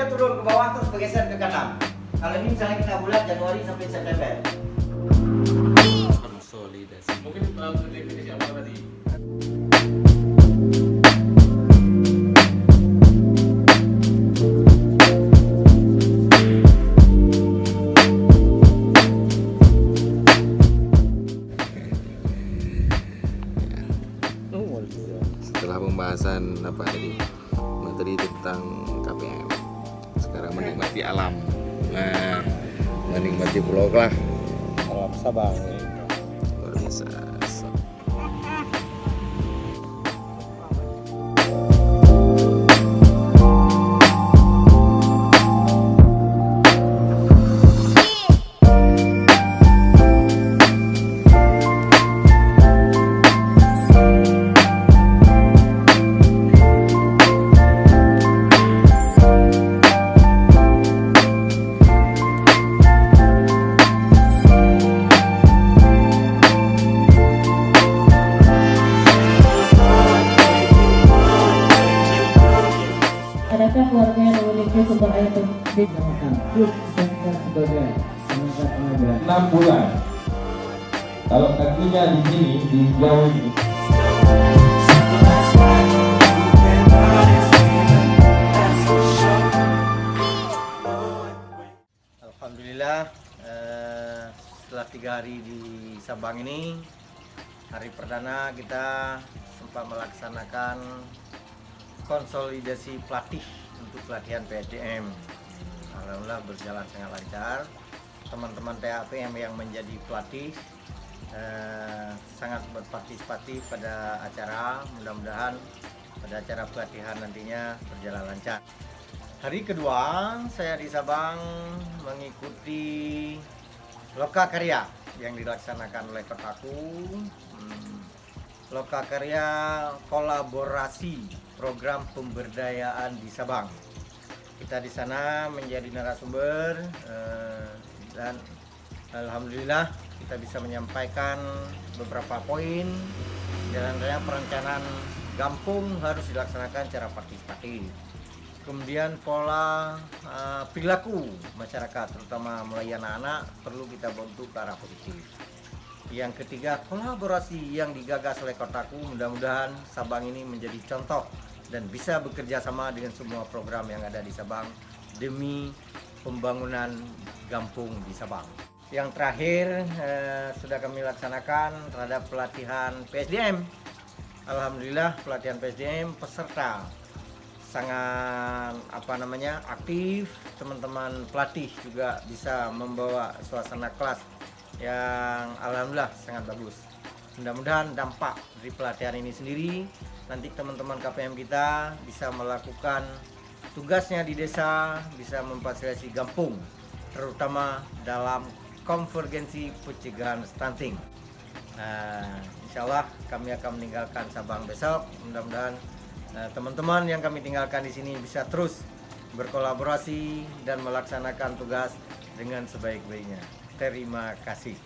dia turun ke bawah terus bergeser ke kanan. Kalau ini misalnya kita bulat Januari sampai September. Konsolidasi. Mungkin definisi apa tadi? Setelah pembahasan apa tadi materi tentang KPM, sekarang menikmati alam. Nah, menikmati pulau lah. Alam Sabang. Luar biasa. Adakah keluarga yang memiliki sumber air bersih? Sebagai tenaga pengajar 6 bulan. Kalau kakinya di sini di jauh ini. Alhamdulillah, setelah 3 hari di Sabang ini, hari perdana kita sempat melaksanakan konsolidasi pelatih untuk pelatihan PSDM. Alhamdulillah berjalan sangat lancar. Teman-teman TAPM yang menjadi pelatih sangat berpartisipasi pada acara. Mudah-mudahan pada acara pelatihan nantinya berjalan lancar. Hari kedua saya di Sabang mengikuti Loka Karya yang dilaksanakan oleh Kotaku. Loka Karya kolaborasi program pemberdayaan di Sabang. Kita di sana menjadi narasumber dan alhamdulillah kita bisa menyampaikan beberapa poin. Jalan-jalan perencanaan Gampung harus dilaksanakan secara partisipatif. Kemudian pola perilaku masyarakat, terutama mulai anak-anak, perlu kita bentuk ke arah positif. Yang ketiga, kolaborasi yang digagas oleh Kotaku, mudah-mudahan Sabang ini menjadi contoh dan bisa bekerja sama dengan semua program yang ada di Sabang demi pembangunan Gampung di Sabang. Yang terakhir sudah kami laksanakan terhadap pelatihan PSDM. Alhamdulillah pelatihan PSDM peserta sangat aktif. Teman-teman pelatih juga bisa membawa suasana kelas yang alhamdulillah sangat bagus. Mudah-mudahan dampak dari pelatihan ini sendiri nanti teman-teman KPM kita bisa melakukan tugasnya di desa, bisa memfasilitasi Gampung, terutama dalam konvergensi pencegahan stunting. Insya Allah kami akan meninggalkan Sabang besok. Mudah-mudahan teman-teman yang kami tinggalkan di sini bisa terus berkolaborasi dan melaksanakan tugas dengan sebaik-baiknya. Terima kasih.